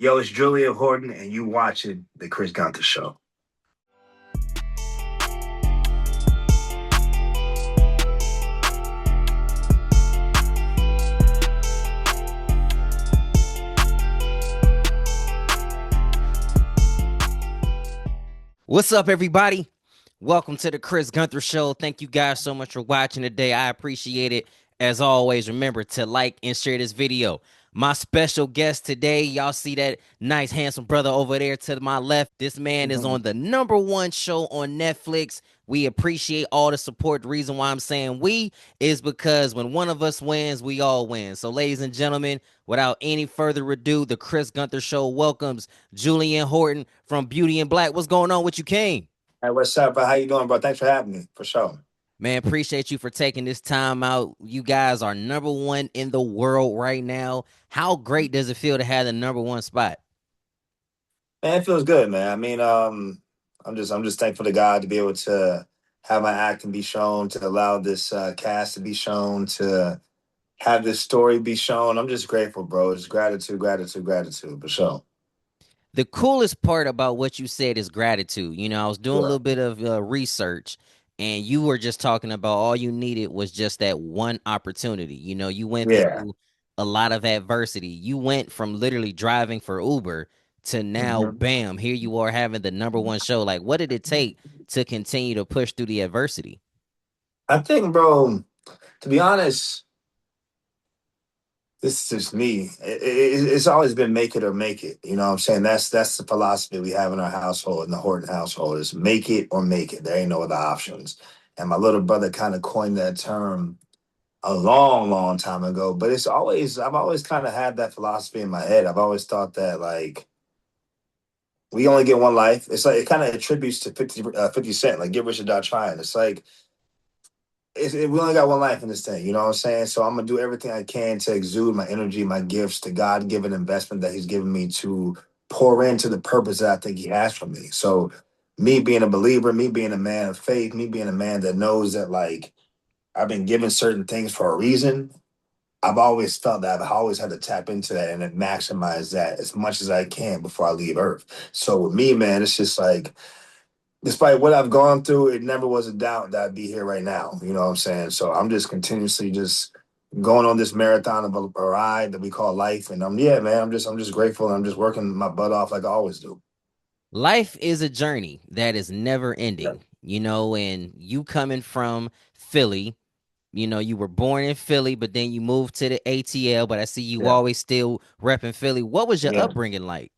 Yo, it's Julian Horton, and you watching the Chris Gunther Show. What's up, everybody? Welcome to the Chris Gunther Show. Thank you guys so much for watching today. I appreciate it. As always, remember to like and share this video. My special guest today, y'all see that nice, handsome brother over there to my left. This man is on the #1 show on Netflix. We appreciate all the support. The reason why I'm saying we is because when one of us wins, we all win. So, ladies and gentlemen, without any further ado, the Chris Gunther Show welcomes Julian Horton from Beauty and Black. What's going on with you, King? Hey, what's up, bro? How you doing, bro? Thanks for having me, for sure. Man, appreciate you for taking this time out. You guys are #1 in the world right now. How great does it feel to have the #1 spot? Man, it feels good, man. I'm just thankful to God to be able to have my acting be shown, to allow this cast to be shown, to have this story be shown. I'm just grateful, bro. Just gratitude, gratitude, gratitude, for sure. The coolest part about what you said is gratitude. You know, I was doing a Yeah. little bit of research, and you were just talking about all you needed was just that one opportunity. You know, you went Yeah. through a lot of adversity. You went from literally driving for Uber to now, hmm bam, here you are having the #1 show. Like, what did it take to continue to push through the adversity? I think, bro, to be honest, this is just me. It's always been make it or make it. You know what I'm saying? That's the philosophy we have in our household, in the Horton household, is make it or make it. There ain't no other options. And my little brother kind of coined that term a long, long time ago. But I've always kind of had that philosophy in my head. I've always thought that, like, we only get one life. It's like, it kind of attributes to 50 Cent, like, get rich or die trying. It's like, we only got one life in this thing, you know what I'm saying? So I'm gonna do everything I can to exude my energy, my gifts, the God-given investment that He's given me to pour into the purpose that I think He has for me. So me being a believer, me being a man of faith, me being a man that knows that, like, I've been given certain things for a reason. I've always felt that I've always had to tap into that and then maximize that as much as I can before I leave Earth. So with me, man, it's just like, despite what I've gone through, it never was a doubt that I'd be here right now. You know what I'm saying? So I'm just continuously just going on this marathon of a ride that we call life. And yeah, man, I'm just grateful. And I'm just working my butt off like I always do. Life is a journey that is never Yeah. ending, you know, and you coming from Philly, you know, you were born in Philly, but then you moved to the ATL, but I see you Yeah. always still repping Philly. What was your Yeah. upbringing like?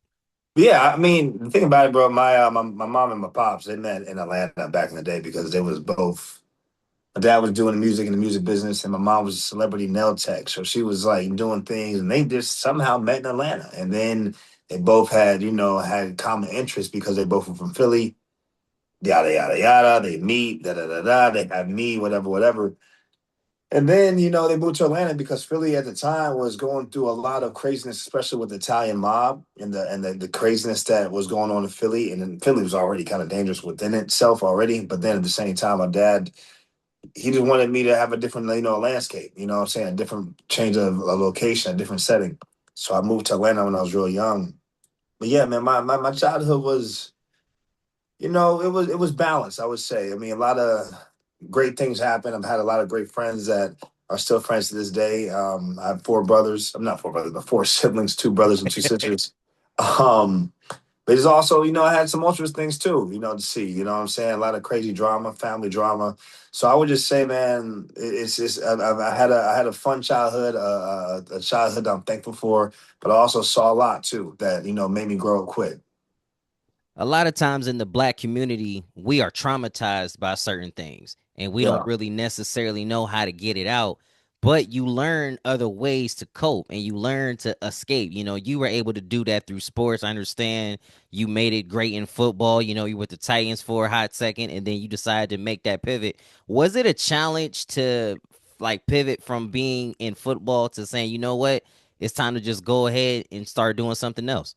Yeah, I mean, the thing about it, bro, my mom and my pops, they met in Atlanta back in the day because they was both. My dad was doing the music in the music business, and my mom was a celebrity nail tech. So she was like doing things, and they just somehow met in Atlanta. And then they both had, had common interests because they both were from Philly. Yada yada yada. They meet, da da da da. They have me, whatever, whatever. And then, they moved to Atlanta because Philly at the time was going through a lot of craziness, especially with the Italian mob and the craziness that was going on in Philly. And then Philly was already kind of dangerous within itself already. But then at the same time, my dad, he just wanted me to have a different, landscape, you know what I'm saying? A different change of a location, a different setting. So I moved to Atlanta when I was real young. But yeah, man, my childhood was, it was balanced, I would say. I mean, a lot of great things happened. I've had a lot of great friends that are still friends to this day. I have four brothers. I'm not four brothers, but four siblings, two brothers and two sisters. Um, but it's also, I had some ultras things too, to see, you know what I'm saying? A lot of crazy drama, family drama. So I would just say, man, it's just, I had a fun childhood, a childhood that I'm thankful for, but I also saw a lot too that, made me grow up quick. A lot of times in the black community, we are traumatized by certain things and we don't Yeah. really necessarily know how to get it out. But you learn other ways to cope and you learn to escape. You know, you were able to do that through sports. I understand you made it great in football. You know, you were with the Titans for a hot second and then you decided to make that pivot. Was it a challenge to like pivot from being in football to saying, you know what, it's time to just go ahead and start doing something else?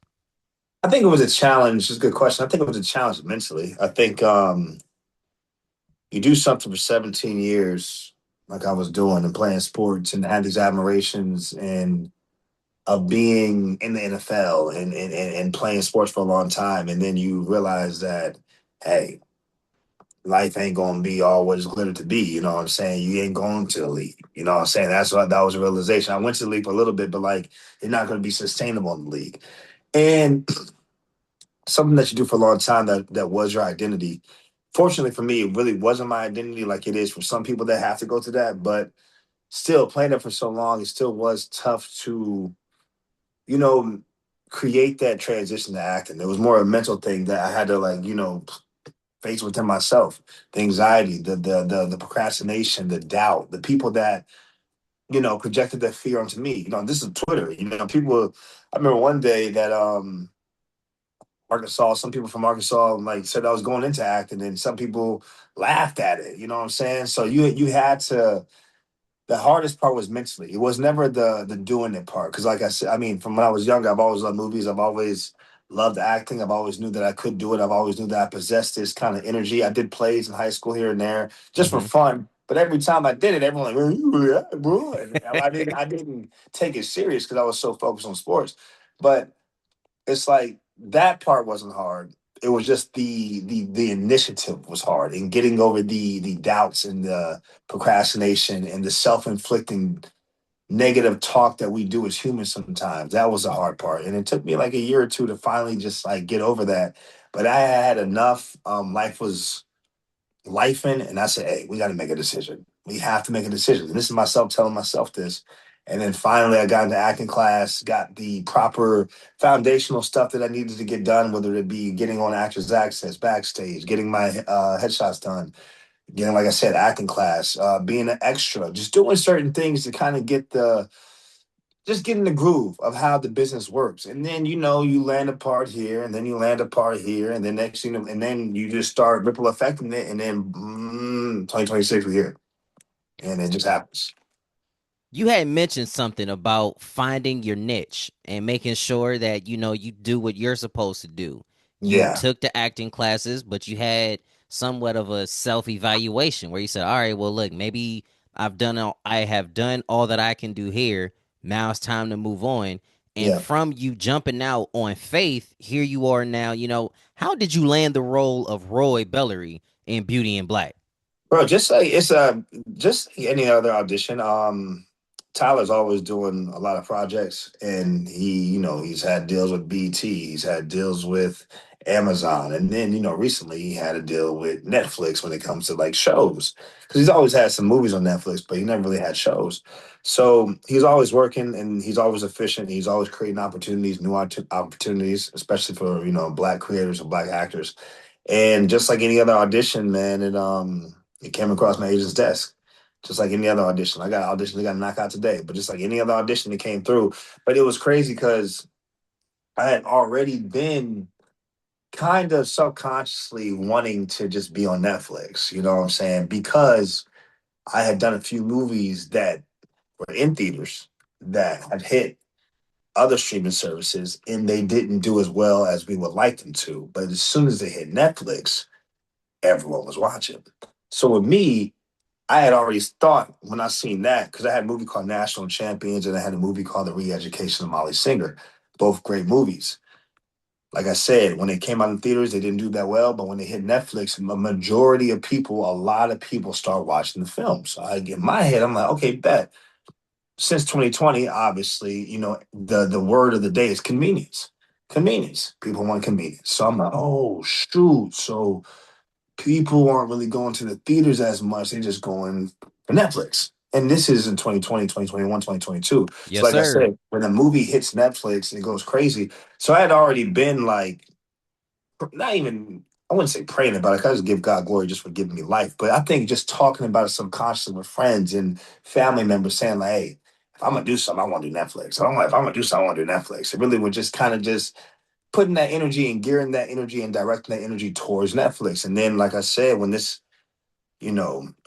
I think it was a challenge. It's a good question. I think it was a challenge mentally. I think you do something for 17 years, like I was doing and playing sports and had these admirations. And of being in the NFL and playing sports for a long time, and then you realize that, hey, life ain't gonna be all what it's glittered to be. You know what I'm saying? You ain't going to the league. You know what I'm saying? That was a realization. I went to the league for a little bit, but like you're not gonna be sustainable in the league. And something that you do for a long time that was your identity. Fortunately for me, it really wasn't my identity like it is for some people that have to go to that. But still, playing it for so long, it still was tough to, you know, create that transition to acting. It was more a mental thing that I had to like, face within myself. The anxiety, the procrastination, the doubt, the people that, projected that fear onto me. This is Twitter. People I remember one day that Arkansas, some people from Arkansas like said I was going into acting, and some people laughed at it. You know what I'm saying? So you had to. The hardest part was mentally. It was never the doing it part. Because like I said, I mean, from when I was younger, I've always loved movies. I've always loved acting. I've always knew that I could do it. I've always knew that I possessed this kind of energy. I did plays in high school here and there just for Hmm. fun. But every time I did it, everyone like, "Oh, you really act, bro." And I didn't take it serious because I was so focused on sports. But it's like that part wasn't hard. It was just the initiative was hard, and getting over the doubts and the procrastination and the self-inflicting negative talk that we do as humans sometimes. That was the hard part. And it took me like a year or two to finally just like get over that. But I had enough. Life was life in, and I said, hey, we got to make a decision. We have to make a decision. And this is myself telling myself this. And then finally, I got into acting class, got the proper foundational stuff that I needed to get done, whether it be getting on Actors Access, backstage, getting my headshots done, getting, like I said, acting class, being an extra, just doing certain things to kind of just getting the groove of how the business works. And then, you land a part here and then you land a part here. And then next thing, and then you just start ripple affecting it. And then 2026 we're here. And it just happens. You had mentioned something about finding your niche and making sure that you do what you're supposed to do. You Yeah. took the acting classes, but you had somewhat of a self-evaluation where you said, "All right, well, look, maybe I have done all that I can do here. Now it's time to move on." And Yeah. from you jumping out on faith, here you are now. How did you land the role of Roy Bellery in Beauty and Black? Bro, just like it's just like any other audition. Tyler's always doing a lot of projects, and he's had deals with BT, he's had deals with Amazon, and then recently he had a deal with Netflix when it comes to like shows, because he's always had some movies on Netflix, but he never really had shows. So he's always working, and he's always efficient. He's always creating opportunities, new opportunities, especially for black creators and black actors. And just like any other audition, man, it came across my agent's desk. Just like any other audition. I got an audition I got to knock out today. But just like any other audition that came through. But it was crazy because I had already been kind of subconsciously wanting to just be on Netflix. You know what I'm saying? Because I had done a few movies that were in theaters that had hit other streaming services and they didn't do as well as we would like them to. But as soon as they hit Netflix, everyone was watching. So with me, I had already thought when I seen that, because I had a movie called National Champions and I had a movie called The Re-Education of Molly Singer, both great movies. Like I said, when they came out in theaters, they didn't do that well, but when they hit Netflix, a lot of people start watching the film. So I get in my head, I'm like, okay, bet. Since 2020, obviously, the word of the day is convenience. Convenience. People want convenience. So I'm like, oh shoot. So people aren't really going to the theaters as much. They're just going for Netflix. And this is in 2020, 2021, 2022. So Yes, like I sir. said, when a movie hits Netflix, it goes crazy. So I had already been like, not even, I wouldn't say praying about it. 'Cause I just give God glory just for giving me life. But I think just talking about it subconsciously with friends and family members saying like, hey, if I'm gonna do something, I want to do Netflix. If I'm gonna do something, I want to do Netflix. It really would just kind of just putting that energy and gearing that energy and directing that energy towards Netflix. And then, like I said, when this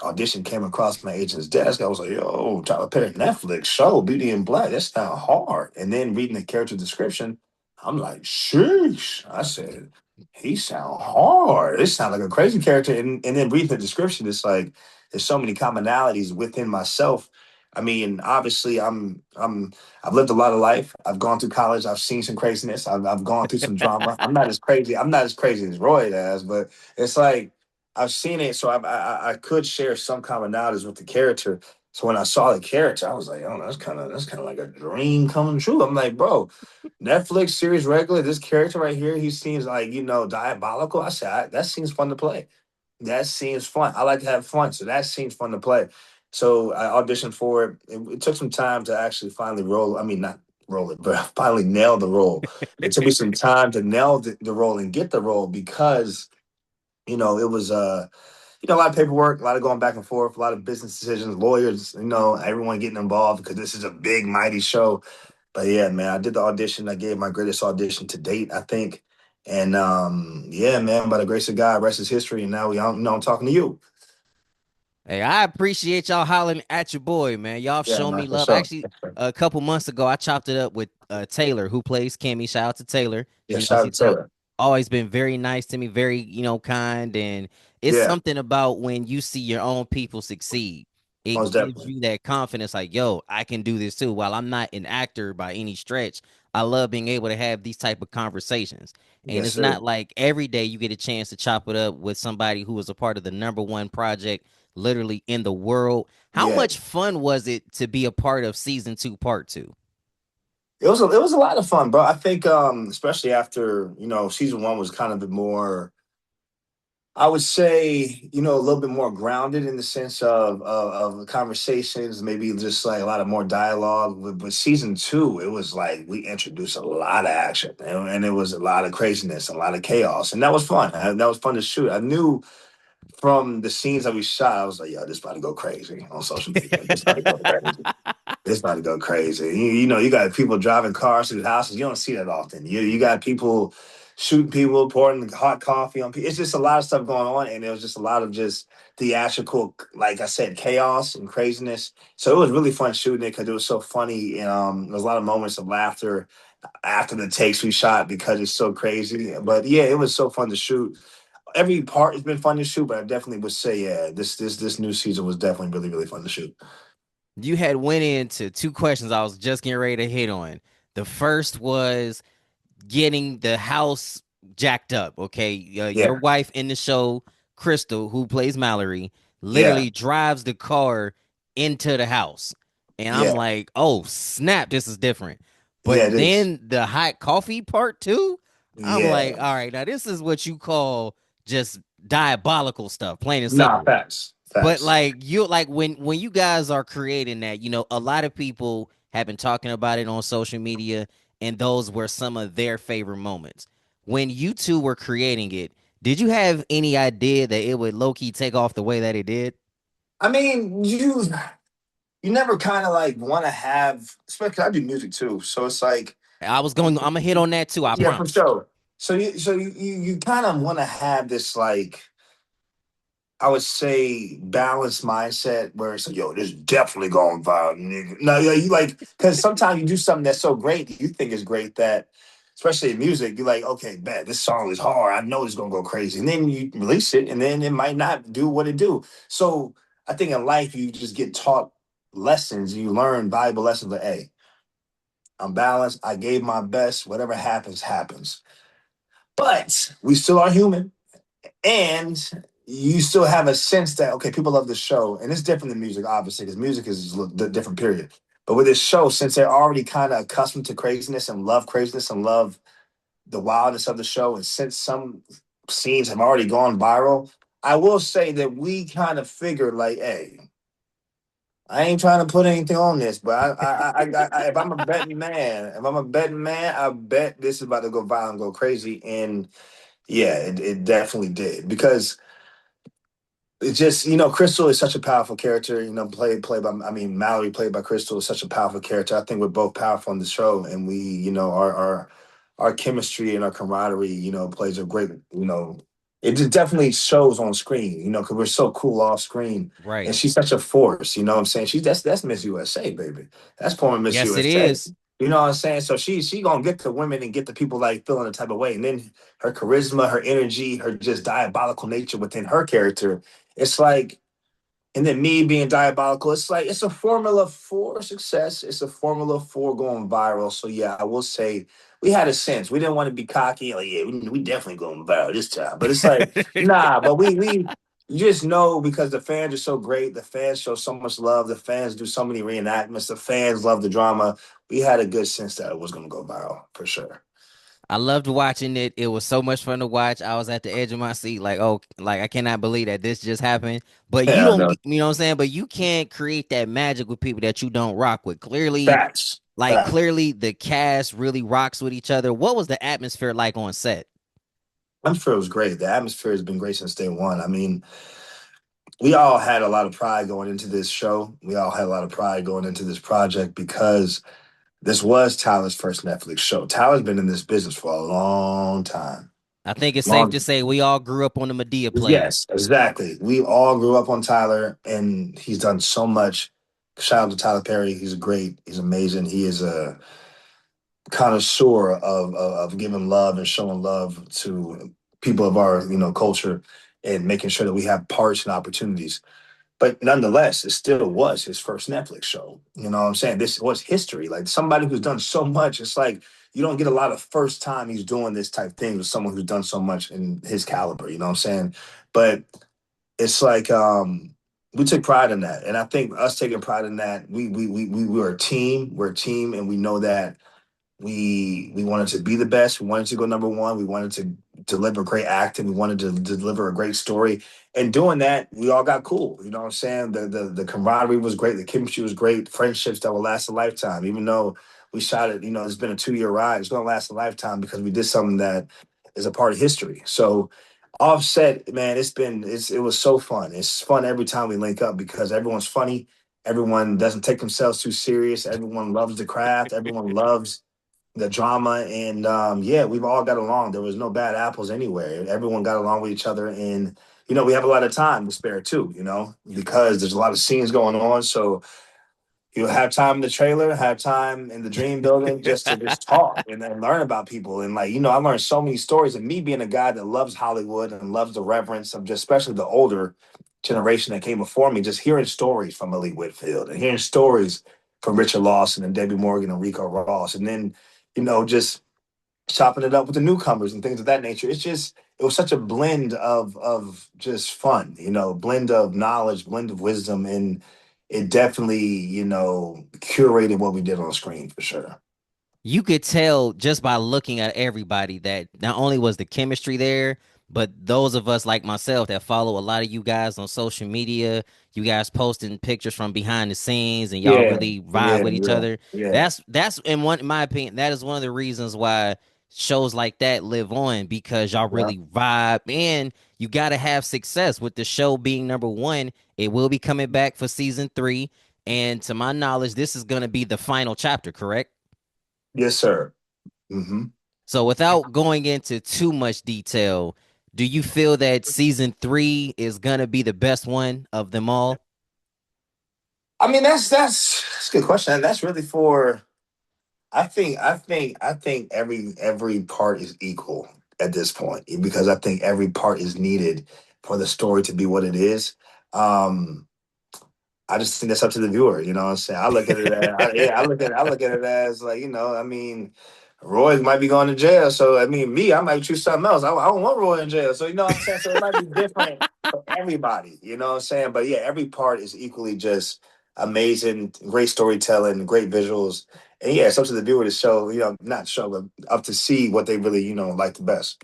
audition came across my agent's desk, I was like, yo, Tyler Perry, Netflix show, Beauty and Black, that's not hard. And then reading the character description, I'm like, sheesh. I said, he sound hard. It sounds like a crazy character. And then reading the description, it's like there's so many commonalities within myself I mean, obviously, I've lived a lot of life. I've gone through college. I've seen some craziness. I've gone through some drama. I'm not as crazy. I'm not as crazy as Roy has, but it's like I've seen it, so I could share some commonalities with the character. So when I saw the character, I was like, oh, that's kind of like a dream coming true. I'm like, bro, Netflix series regular. This character right here, he seems like diabolical. I said, that seems fun to play. That seems fun. I like to have fun, so that seems fun to play. So I auditioned for it. It took some time to actually finally roll. I mean, not roll it, but finally nail the role. It took me some time to nail the role and get the role because it was a lot of paperwork, a lot of going back and forth, a lot of business decisions, lawyers, everyone getting involved because this is a big, mighty show. But yeah, man, I did the audition. I gave my greatest audition to date, I think. And yeah, man, by the grace of God, rest is history. And now I'm talking to you. Hey, I appreciate y'all hollering at your boy, man. Y'all Yeah, show man, me for love. sure. Actually, a couple months ago, I chopped it up with Taylor, who plays Kimmy. Shout out to Taylor. Yeah, She's shout out to Taylor. always been very nice to me, very kind, and it's Yeah, something about when you see your own people succeed. most It gives definitely. you that confidence, like, yo, I can do this too. While I'm not an actor by any stretch, I love being able to have these type of conversations. And Yes, it's sir. not like every day you get a chance to chop it up with somebody who was a part of the number one project literally in the world. How Yeah, much fun was it to be a part of season two, part two? it was a lot of fun, bro. I think especially after season one was kind of the more, I would say, a little bit more grounded in the sense of the conversations, maybe just like a lot of more dialogue. But season two, it was like we introduced a lot of action, and it was a lot of craziness, a lot of chaos, and that was fun. That was fun to shoot. I knew from the scenes that we shot, I was like, yo, this about to go crazy on social media. This about to go crazy. It's about to go crazy. You got people driving cars through houses. You don't see that often. You got people shooting people, pouring hot coffee on people. It's just a lot of stuff going on, and it was just a lot of just theatrical, like I said, chaos and craziness. So it was really fun shooting it because it was so funny, and there was a lot of moments of laughter after the takes we shot because it's so crazy. But yeah, it was so fun to shoot. Every part has been fun to shoot, but I definitely would say, yeah, this new season was definitely really really fun to shoot. You had went into two questions I was just getting ready to hit on. The first was getting the house jacked up. Okay, your Yeah, wife in the show, Crystal, who plays Mallory, yeah, literally drives the car into the house, and I'm yeah, like, oh snap, this is different. yeah. It But is. then the hot coffee part too, I'm Yeah. like, all right, now this is what you call just diabolical stuff, plain and Nah, simple. facts. But Facts. like you like when you guys are creating that, a lot of people have been talking about it on social media, and those were some of their favorite moments. When you two were creating it, did you have any idea that it would low key take off the way that it did? I mean, you never kind of like want to have, especially 'cause I do music too. So it's like, I'm gonna hit on that too, I yeah, for promise. sure. So you kind of want to have this like, I would say, balanced mindset where it's like, yo, this definitely going viral, nigga. No, yeah, you like, because sometimes you do something that's so great that you think is great that, especially in music, you're like, okay, bet this song is hard. I know it's gonna go crazy, and then you release it, and then it might not do what it do. So I think in life you just get taught lessons. You learn valuable lessons. Like, hey, I'm balanced. I gave my best. Whatever happens, happens. But we still are human and you still have a sense that okay, people love this show, and it's different than music, obviously, because music is a different period. But with this show, since they're already kind of accustomed to craziness and love the wildness of the show, and since some scenes have already gone viral, I will say that we kind of figured like, hey, I ain't trying to put anything on this, but if I'm a betting man, I bet this is about to go viral and go crazy, and yeah, it definitely did because it's just Crystal is such a powerful character. Played by I mean Mallory played by Crystal is such a powerful character. I think we're both powerful in the show, and we our chemistry and our camaraderie plays a great it just definitely shows on screen. Because we're so cool off screen, and Right. she's such a force. You know what I'm saying? That's Miss USA, baby. That's former Miss Yes, it USA. is. You know what I'm saying? So she gonna get the women and get the people like feeling the type of way, and then her charisma, her energy, her just diabolical nature within her character, it's like and then me being diabolical. It's like it's a formula for success. It's a formula for going viral. So yeah, I will say we had a sense. We didn't want to be cocky. Like, yeah, we definitely going viral this time. But it's like, nah, but we you just know because the fans are so great. The fans show so much love. The fans do so many reenactments. The fans love the drama. We had a good sense that it was gonna go viral for sure. I loved watching it. It was so much fun to watch. I was at the edge of my seat, like, oh, like I cannot believe that this just happened. But you Yeah, don't, no you know what I'm saying? But you can't create that magic with people that you don't rock with. Clearly, facts. like Facts. clearly the cast really rocks with each other. What was the atmosphere like on set? I'm sure it was great. The atmosphere has been great since day one. I mean, we all had a lot of pride going into this show. We all had a lot of pride going into this project because this was Tyler's first Netflix show. Tyler's been in this business for a long time. I think it's safe to Long. say we all grew up on the Medea player. Yes, exactly. We all grew up on Tyler, and he's done so much. Shout out to Tyler Perry. He's great. He's amazing. He is a connoisseur of giving love and showing love to people of our culture and making sure that we have parts and opportunities. But nonetheless, it still was his first Netflix show. You know what I'm saying? This was history. Like somebody who's done so much, it's like you don't get a lot of first time he's doing this type thing with someone who's done so much in his caliber, you know what I'm saying? But it's like we took pride in that. And I think us taking pride in that, we were a team. We're a team and we know that we wanted to be the best. We wanted to go number one. We wanted to deliver great acting. We wanted to deliver a great story. And doing that, we all got cool. You know what I'm saying? The camaraderie was great. The chemistry was great. Friendships that will last a lifetime. Even though we shot it, it's been a 2 year ride. It's gonna last a lifetime because we did something that is a part of history. So offset, man, it was so fun. It's fun every time we link up because everyone's funny. Everyone doesn't take themselves too serious. Everyone loves the craft. Everyone loves the drama and yeah, we've all got along. There was no bad apples anywhere. Everyone got along with each other, and we have a lot of time to spare too, because there's a lot of scenes going on. So you'll have time in the trailer, have time in the dream building just to just talk and then learn about people. And like, I learned so many stories. And me being a guy that loves Hollywood and loves the reverence of just especially the older generation that came before me, just hearing stories from Malik Whitfield and hearing stories from Richard Lawson and Debbie Morgan and Rico Ross. And then, just chopping it up with the newcomers and things of that nature. It was such a blend of just fun, blend of knowledge, blend of wisdom, and it definitely, curated what we did on screen for sure. You could tell just by looking at everybody that not only was the chemistry there, but those of us like myself that follow a lot of you guys on social media, you guys posting pictures from behind the scenes and y'all Yeah, really vibe yeah, with each yeah, other. yeah, That's in my opinion, that is one of the reasons why shows like that live on because y'all yeah. really vibe and you got to have success with the show being number one. It will be coming back for season 3. And to my knowledge, this is going to be the final chapter, correct? Yes, sir. Hmm. So without going into too much detail, do you feel that season 3 is gonna be the best one of them all? I mean, that's a good question. And that's really for I think every part is equal at this point because I think every part is needed for the story to be what it is. Um, I just think that's up to the viewer. You know what I'm saying? I look at it as, I look at it as like, I mean, Roy might be going to jail. So, I mean, I might choose something else. I don't want Roy in jail. So, you know what I'm saying? So it might be different for everybody. You know what I'm saying? But yeah, every part is equally just amazing, great storytelling, great visuals. And yeah, it's up to the viewer to show, not show, but up to see what they really, like the best.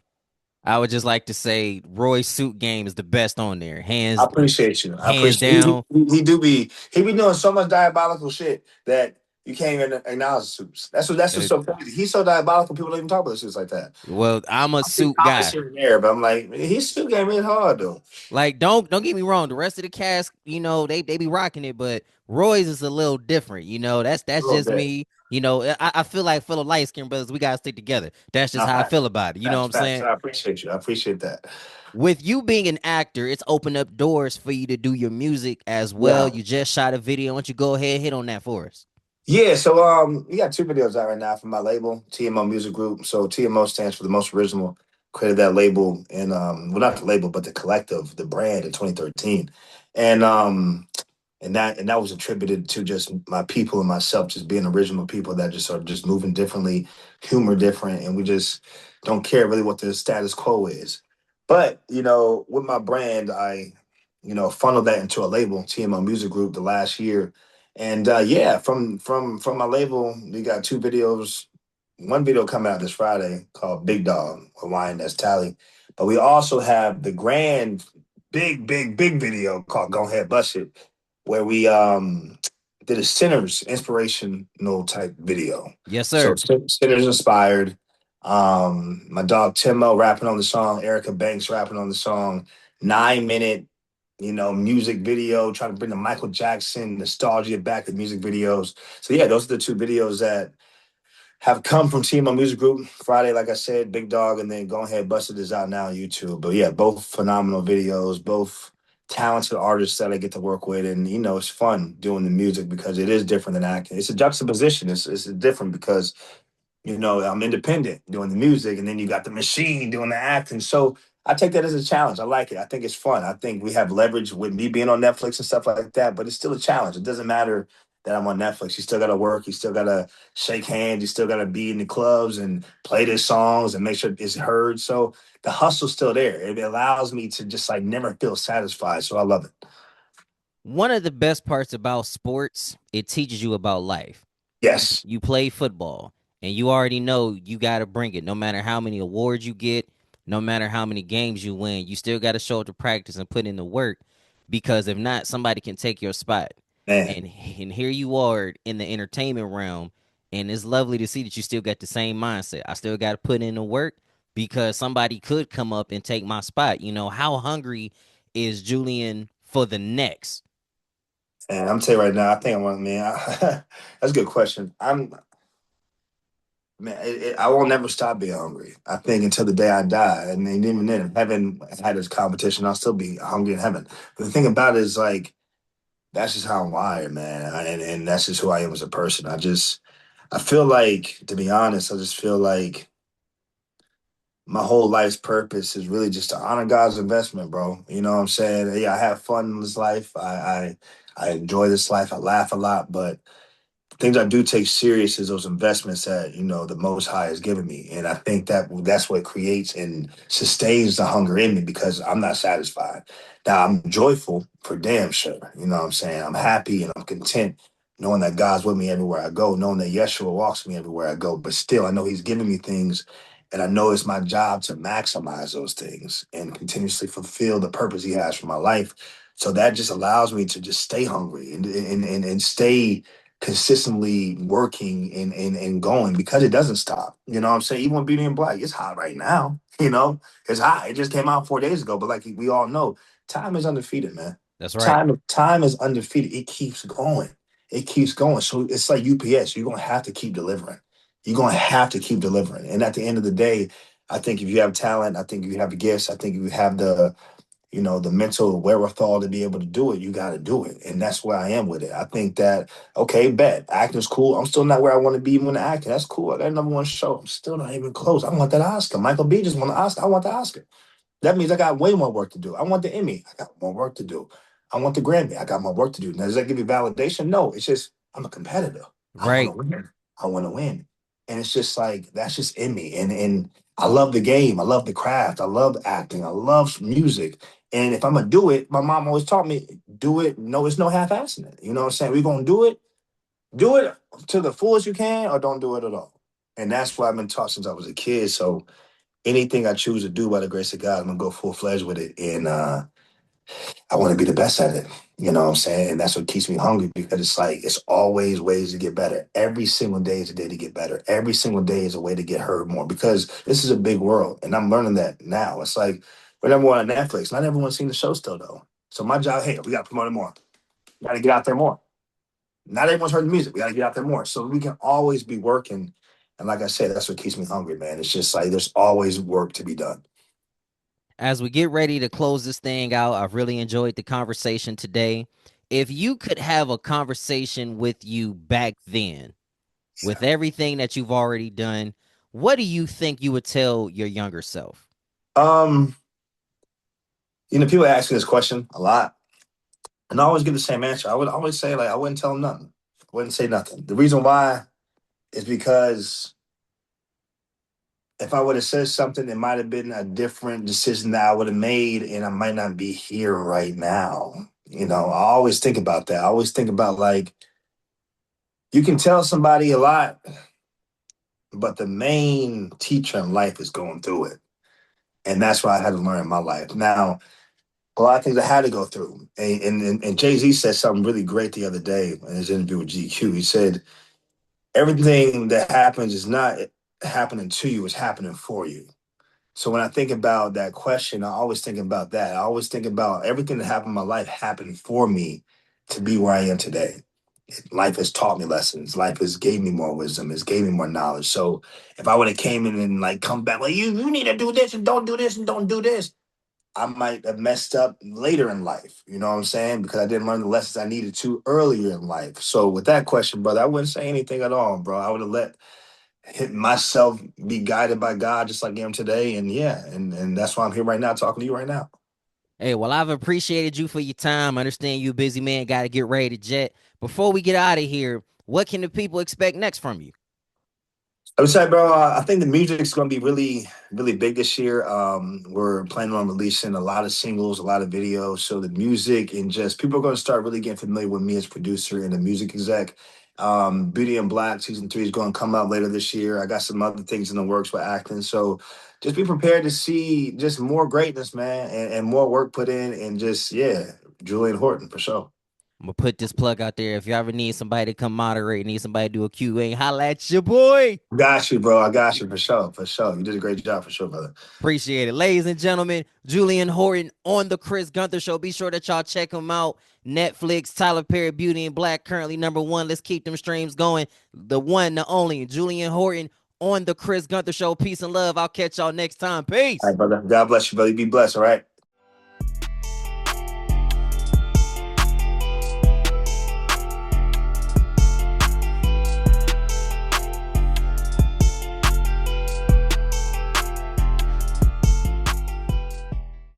I would just like to say Roy's suit game is the best on there, I hands appreciate you. I hands appreciate down. he be doing so much diabolical shit that you can't even acknowledge the suits. That's what's Uh, so crazy. He's so diabolical, people don't even talk about the suits like that. well, I'm a I see suit comments guy. here and there, but I'm like, his suit game is hard though. Like, don't get me wrong. The rest of the cast, they be rocking it, but Roy's is a little different. A That's little just bit. me. I feel like fellow light skinned brothers, we gotta stick together. That's just Nah, how I facts. feel about it. You know what I'm Facts. saying? I appreciate you. I appreciate that. With you being an actor, it's opened up doors for you to do your music as well. Yeah. You just shot a video. Why don't you go ahead and hit on that for us? Yeah, so we got two videos out right now from my label, TMO Music Group. So TMO stands for the most original created that label and well, not the label, but the collective, the brand in 2013, and that was attributed to just my people and myself just being original people that just are just moving differently, humor different, and we just don't care really what the status quo is. But with my brand, I funneled that into a label, TMO Music Group, the last year, and yeah, from my label, we got two videos. One video coming out this Friday called Big Dog, Hawaiian that's Tally. But we also have the grand, big video called Go Ahead Bust It, where we did a Sinners inspirational type video. Yes, So sir. Sinners inspired. My dog Timo rapping on the song, Erica Banks rapping on the song, 9 minute, music video, trying to bring the Michael Jackson nostalgia back to music videos. So yeah, those are the two videos that have come from Team My Music Group. Friday, like I said, Big Dog, and then Go Ahead Busted is out now on YouTube. But yeah, both phenomenal videos, both talented artists that I get to work with. And it's fun doing the music because it is different than acting. It's a juxtaposition. It's different because I'm independent doing the music, and then you got the machine doing the acting. So I take that as a challenge. I like it. I think it's fun. I think we have leverage with me being on Netflix and stuff like that, but it's still a challenge. It doesn't matter that I'm on Netflix. You still got to work. You still got to shake hands. You still got to be in the clubs and play their songs and make sure it's heard. So the hustle's still there. It allows me to just like never feel satisfied. So I love it. One of the best parts about sports, it teaches you about life. Yes, You play football and you already know you got to bring it. No matter how many awards you get, no matter how many games you win, you still got to show up to practice and put in the work, because if not, somebody can take your spot. man. And here you are in the entertainment realm, and it's lovely to see that you still got the same mindset. I still got to put in the work because somebody could come up and take my spot. How hungry is Julian for the next? And I'm telling you right now, I think I want, man. That's a good question. Man, I won't never stop being hungry. I think until the day I die, and then even then, if heaven had this competition, I'll still be hungry in heaven. But the thing about it is, like, that's just how I'm wired, man, and that's just who I am as a person. I feel like, to be honest, I just feel like my whole life's purpose is really just to honor God's investment, bro. You know what I'm saying? Yeah, I have fun in this life. I enjoy this life. I laugh a lot, but things I do take serious is those investments that the Most High has given me, and I think that's what creates and sustains the hunger in me because I'm not satisfied. Now I'm joyful for damn sure. You know what I'm saying? I'm happy and I'm content, knowing that God's with me everywhere I go, knowing that Yeshua walks with me everywhere I go. But still, I know He's giving me things, and I know it's my job to maximize those things and continuously fulfill the purpose He has for my life. So that just allows me to just stay hungry and stay consistently working and going because it doesn't stop. You know what I'm saying? Even with Beauty and Black, it's hot right now. It's hot. It just came out 4 days ago. But like we all know, time is undefeated, man. That's right. Time is undefeated. It keeps going. It keeps going. So it's like UPS. You're gonna have to keep delivering. You're gonna have to keep delivering. And at the end of the day, I think if you have talent, I think if you have the gifts, I think if you have the mental wherewithal to be able to do it, you got to do it. And that's where I am with it. I think that, okay, bet, acting's cool. I'm still not where I want to be even acting. That's cool. I got another one show. I'm still not even close. I want that Oscar. Michael B just won the Oscar. I want the Oscar. That means I got way more work to do. I want the Emmy. I got more work to do. I want the Grammy. I got more work to do. Now, does that give you validation? No, it's just I'm a competitor. I want Right. to win. I want to win. And it's just like that's just in me. And I love the game. I love the craft. I love acting. I love music. And if I'm gonna do it, my mom always taught me, do it. No, it's no half-assing it. You know what I'm saying? We're gonna do it to the fullest you can, or don't do it at all. And that's what I've been taught since I was a kid. So anything I choose to do by the grace of God, I'm gonna go full fledged with it. And I want to be the best at it. You know what I'm saying? And that's what keeps me hungry because it's like it's always ways to get better. Every single day is a day to get better. Every single day is a way to get heard more because this is a big world. And I'm learning that now. It's like we're number one on Netflix. Not everyone's seen the show still though. So my job, hey, we gotta promote it more. We gotta get out there more. Not everyone's heard the music. We gotta get out there more. So we can always be working. And like I said, that's what keeps me hungry, man. It's just like there's always work to be done. As we get ready to close this thing out, I've really enjoyed the conversation today. If you could have a conversation with you back then, with everything that you've already done, what do you think you would tell your younger self? Um, people ask me this question a lot, and I always get the same answer. I would always say like I wouldn't tell them nothing. I wouldn't say nothing. The reason why is because if I would have said something, it might have been a different decision that I would have made, and I might not be here right now. I always think about that. I always think about like you can tell somebody a lot, but the main teacher in life is going through it. And that's what I had to learn in my life. Now, a lot of things I had to go through. And Jay-Z said something really great the other day in his interview with GQ. He said, everything that happens is not happening to you, it's happening for you. So when I think about that question, I always think about that. I always think about everything that happened in my life happened for me to be where I am today. Life has taught me lessons. Life has gave me more wisdom. It's gave me more knowledge. So if I would have came in and like come back, like you need to do this and don't do this and don't do this, I might have messed up later in life. You know what I'm saying? Because I didn't learn the lessons I needed to earlier in life. So with that question, brother, I wouldn't say anything at all, bro. I would have let myself be guided by God just like I am today. And yeah, and that's why I'm here right now talking to you right now. Hey, well, I've appreciated you for your time. I understand you a busy man, got to get ready to jet. Before we get out of here, what can the people expect next from you? I would say, bro, I think the music's going to be really, really big this year. We're planning on releasing a lot of singles, a lot of videos. So the music and just people are going to start really getting familiar with me as producer and a music exec. Beauty and Black season 3 is going to come out later this year. I got some other things in the works with acting. So just be prepared to see just more greatness, man, and more work put in. And just, yeah, Julian Horton for sure. I'm gonna put this plug out there. If you ever need somebody to come moderate, need somebody to do a QA, holla at your boy. Got you, bro. I got you for sure. For sure. You did a great job for sure, brother. Appreciate it. Ladies and gentlemen, Julian Horton on the Chris Gunther Show. Be sure that y'all check him out. Netflix, Tyler Perry, Beauty and Black, currently #1. Let's keep them streams going. The one, the only, Julian Horton on the Chris Gunther Show. Peace and love. I'll catch y'all next time. All Peace. right, brother. God bless you, brother. You be blessed, all right?